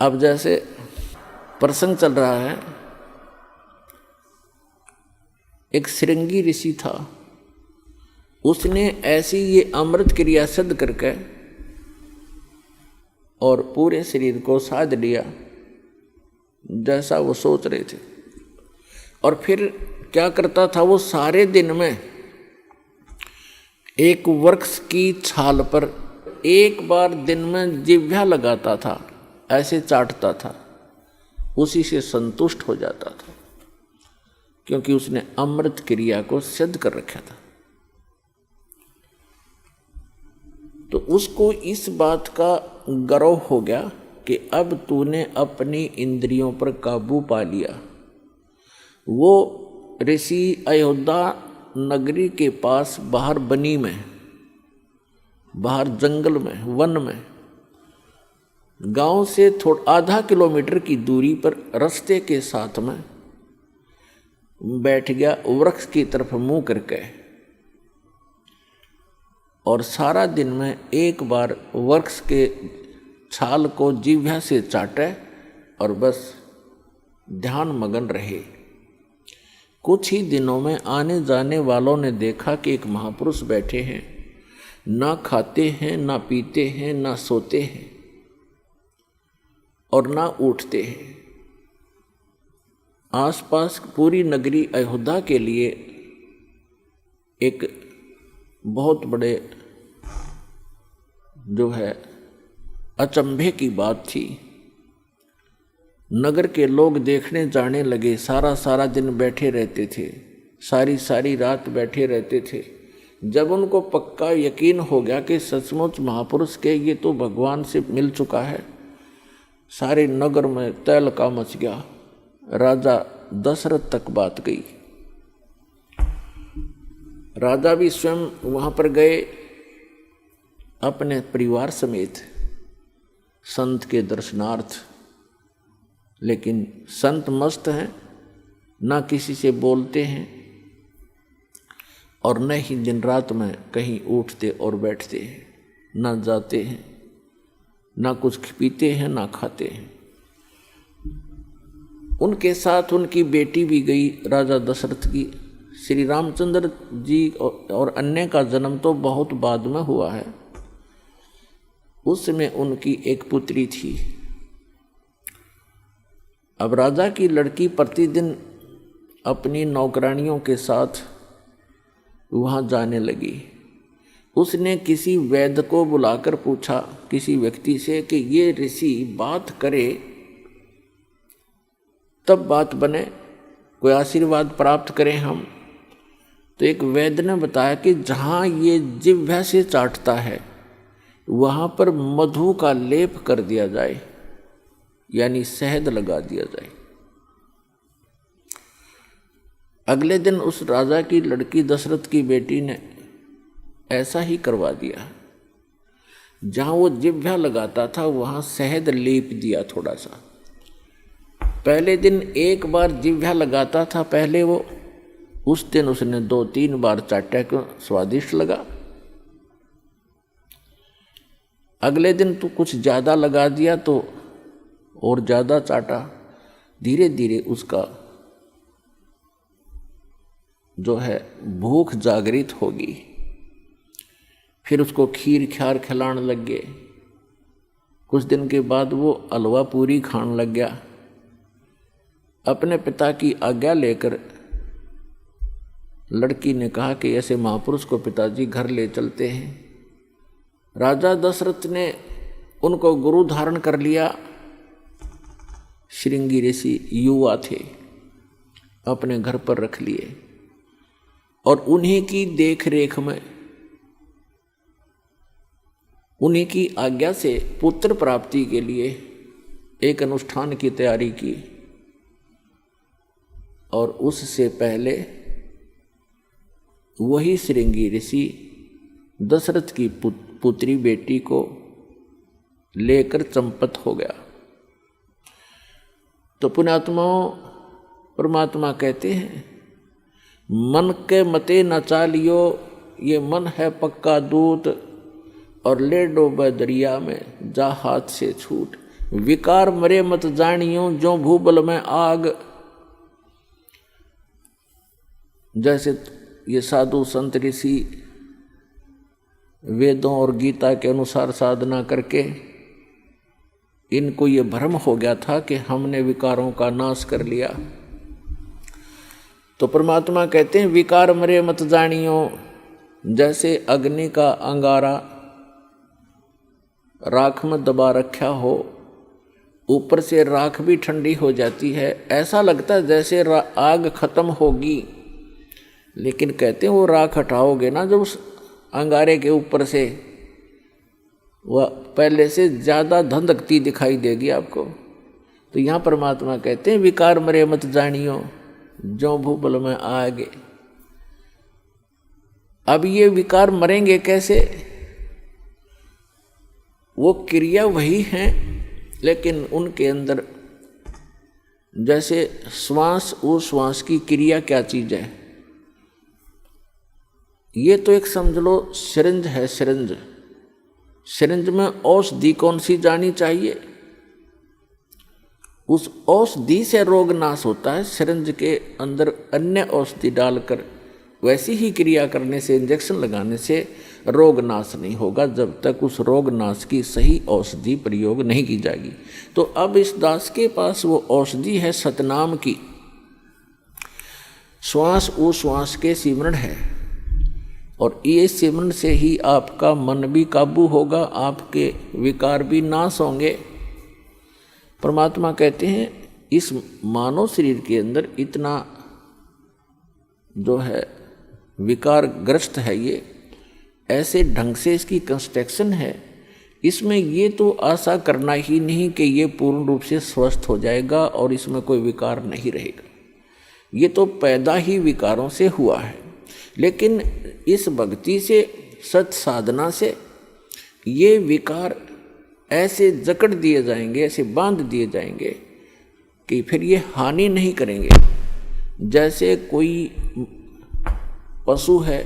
अब जैसे प्रसंग चल रहा है, एक श्रृंगी ऋषि था, उसने ऐसी ये अमृत क्रिया सिद्ध करके और पूरे शरीर को साध लिया जैसा वो सोच रहे थे। और फिर क्या करता था, वो सारे दिन में एक वृक्ष की छाल पर एक बार दिन में जिह्वा लगाता था, ऐसे चाटता था, उसी से संतुष्ट हो जाता था, क्योंकि उसने अमृत क्रिया को सिद्ध कर रखा था। तो उसको इस बात का गर्व हो गया कि अब तूने अपनी इंद्रियों पर काबू पा लिया। वो ऋषि अयोध्या नगरी के पास बाहर बनी में, बाहर जंगल में, वन में, गांव से आधा किलोमीटर की दूरी पर रास्ते के साथ में बैठ गया, वृक्ष की तरफ मुंह करके, और सारा दिन में एक बार वृक्ष के छाल को जिह्वा से चाटे और बस ध्यान मगन रहे। कुछ ही दिनों में आने जाने वालों ने देखा कि एक महापुरुष बैठे हैं, ना खाते हैं, ना पीते हैं, ना सोते हैं और ना उठते हैं। आसपास पूरी नगरी अयोध्या के लिए एक बहुत बड़े जो है अचंभे की बात थी। नगर के लोग देखने जाने लगे, सारा दिन बैठे रहते थे, सारी रात बैठे रहते थे। जब उनको पक्का यकीन हो गया कि सचमुच महापुरुष के ये तो भगवान से मिल चुका है, सारे नगर में तहलका मच गया। राजा दशरथ तक बात गई। राजा भी स्वयं वहाँ पर गए अपने परिवार समेत संत के दर्शनार्थ, लेकिन संत मस्त हैं, ना किसी से बोलते हैं और न ही दिन रात में कहीं उठते और बैठते हैं, ना जाते हैं, ना कुछ पीते हैं, ना खाते हैं। उनके साथ उनकी बेटी भी गई, राजा दशरथ की। श्री रामचंद्र जी और अन्य का जन्म तो बहुत बाद में हुआ है। उस समय उनकी एक पुत्री थी। अब राजा की लड़की प्रतिदिन अपनी नौकरानियों के साथ वहाँ जाने लगी। उसने किसी वैद्य को बुलाकर पूछा, किसी व्यक्ति से, कि ये ऋषि बात करे तब बात बने, कोई आशीर्वाद प्राप्त करें हम। तो एक वैद्य ने बताया कि जहाँ ये जिह्वा से चाटता है वहाँ पर मधु का लेप कर दिया जाए, यानी शहद लगा दिया जाए। अगले दिन उस राजा की लड़की दशरथ की बेटी ने ऐसा ही करवा दिया। जहाँ वो जिह्वा लगाता था वहाँ शहद लेप दिया थोड़ा सा। पहले दिन एक बार जिह्वा लगाता था, पहले वो, उस दिन उसने 2-3 बार चाटा को स्वादिष्ट लगा। अगले दिन तो कुछ ज़्यादा लगा दिया तो और ज़्यादा चाटा। धीरे धीरे उसका जो है भूख जागृत होगी। फिर उसको खीर ख्यार खिलाने लग गए। कुछ दिन के बाद वो हलवा पूरी खाने लग गया। अपने पिता की आज्ञा लेकर लड़की ने कहा कि ऐसे महापुरुष को पिताजी घर ले चलते हैं। राजा दशरथ ने उनको गुरु धारण कर लिया। श्रृंगी ऋषि युवा थे, अपने घर पर रख लिए और उन्हीं की देख रेख में, उन्हीं की आज्ञा से पुत्र प्राप्ति के लिए एक अनुष्ठान की तैयारी की। और उससे पहले वही श्रृंगी ऋषि दशरथ की पुत्री बेटी को लेकर चंपत हो गया। तो पुण्यात्माओं, परमात्मा कहते हैं, मन के मते न चालियो, ये मन है पक्का दूत, और ले डोबे दरिया में जा हाथ से छूट। विकार मरे मत जानियो जो भूबल में आग। जैसे ये साधु संत ऋषि वेदों और गीता के अनुसार साधना करके इनको ये भ्रम हो गया था कि हमने विकारों का नाश कर लिया। तो परमात्मा कहते हैं विकार मरे मत जानियो। जैसे अग्नि का अंगारा राख में दबा रखा हो, ऊपर से राख भी ठंडी हो जाती है, ऐसा लगता है जैसे आग खत्म होगी, लेकिन कहते हैं वो राख हटाओगे ना जब उस अंगारे के ऊपर से, वह पहले से ज़्यादा धधकती दिखाई देगी आपको। तो यहाँ परमात्मा कहते हैं विकार मरे मत जानियो जो भूबल में आगे। अब ये विकार मरेंगे कैसे? वो क्रिया वही हैं, लेकिन उनके अंदर जैसे श्वास उश्वास की क्रिया क्या चीज़ है, ये तो एक समझ लो सिरिंज है। सिरिंज में औषधि कौन सी जानी चाहिए? उस औषधि से रोग नाश होता है। सिरिंज के अंदर अन्य औषधि डालकर वैसी ही क्रिया करने से, इंजेक्शन लगाने से रोग नाश नहीं होगा जब तक उस रोग नाश की सही औषधि प्रयोग नहीं की जाएगी। तो अब इस दास के पास वो औषधि है सतनाम की, श्वास उश्वास के सिमरण है, और ये सिमरण से ही आपका मन भी काबू होगा, आपके विकार भी नाश होंगे। परमात्मा कहते हैं इस मानव शरीर के अंदर इतना जो है विकार ग्रस्त है, ये ऐसे ढंग से इसकी कंस्ट्रक्शन है, इसमें ये तो आशा करना ही नहीं कि ये पूर्ण रूप से स्वस्थ हो जाएगा और इसमें कोई विकार नहीं रहेगा। ये तो पैदा ही विकारों से हुआ है। लेकिन इस भक्ति से, सत साधना से ये विकार ऐसे जकड़ दिए जाएंगे, ऐसे बांध दिए जाएंगे कि फिर ये हानि नहीं करेंगे। जैसे कोई पशु है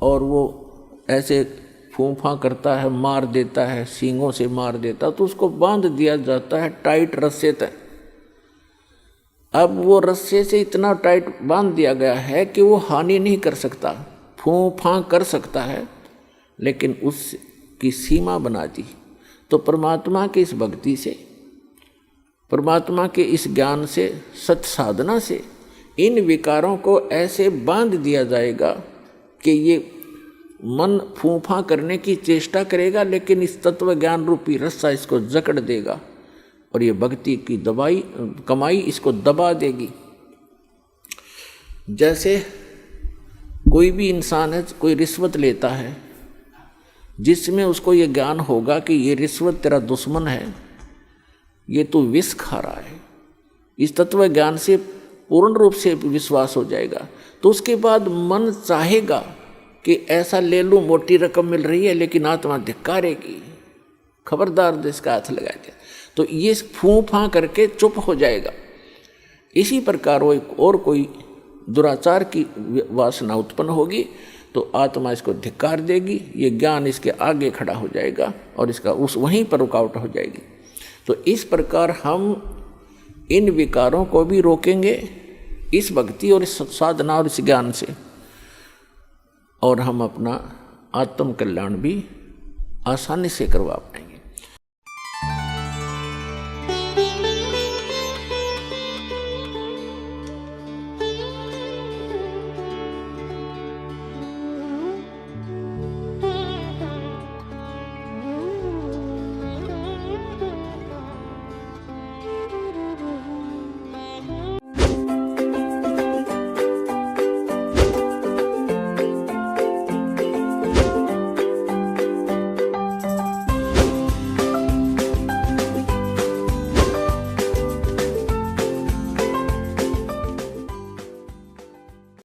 और वो ऐसे फूंफा करता है, मार देता है, सींगों से मार देता, तो उसको बांध दिया जाता है टाइट रस्से तक। अब वो रस्से से इतना टाइट बांध दिया गया है कि वो हानि नहीं कर सकता, फूंफा कर सकता है, लेकिन उसकी सीमा बना दी। तो परमात्मा की इस भक्ति से, परमात्मा के इस ज्ञान से, सत साधना से इन विकारों को ऐसे बांध दिया जाएगा कि ये मन फूंफा करने की चेष्टा करेगा, लेकिन इस तत्व ज्ञान रूपी रस्सा इसको जकड़ देगा और ये भक्ति की कमाई इसको दबा देगी। जैसे कोई भी इंसान है, कोई रिश्वत लेता है, जिसमें उसको ये ज्ञान होगा कि ये रिश्वत तेरा दुश्मन है, ये तू विष खा रहा है, इस तत्व ज्ञान से पूर्ण रूप से विश्वास हो जाएगा, तो उसके बाद मन चाहेगा कि ऐसा ले लूं, मोटी रकम मिल रही है, लेकिन आत्मा धिक्कारेगी, खबरदार इसका हाथ लगा दिया, तो ये फूंफा करके चुप हो जाएगा। इसी प्रकार वो और कोई दुराचार की वासना उत्पन्न होगी तो आत्मा इसको धिक्कार देगी, ये ज्ञान इसके आगे खड़ा हो जाएगा और इसका उस वहीं पर रुकावट हो जाएगी। तो इस प्रकार हम इन विकारों को भी रोकेंगे इस भक्ति और इस साधना और इस ज्ञान से, और हम अपना आत्म कल्याण भी आसानी से करवा पाएंगे।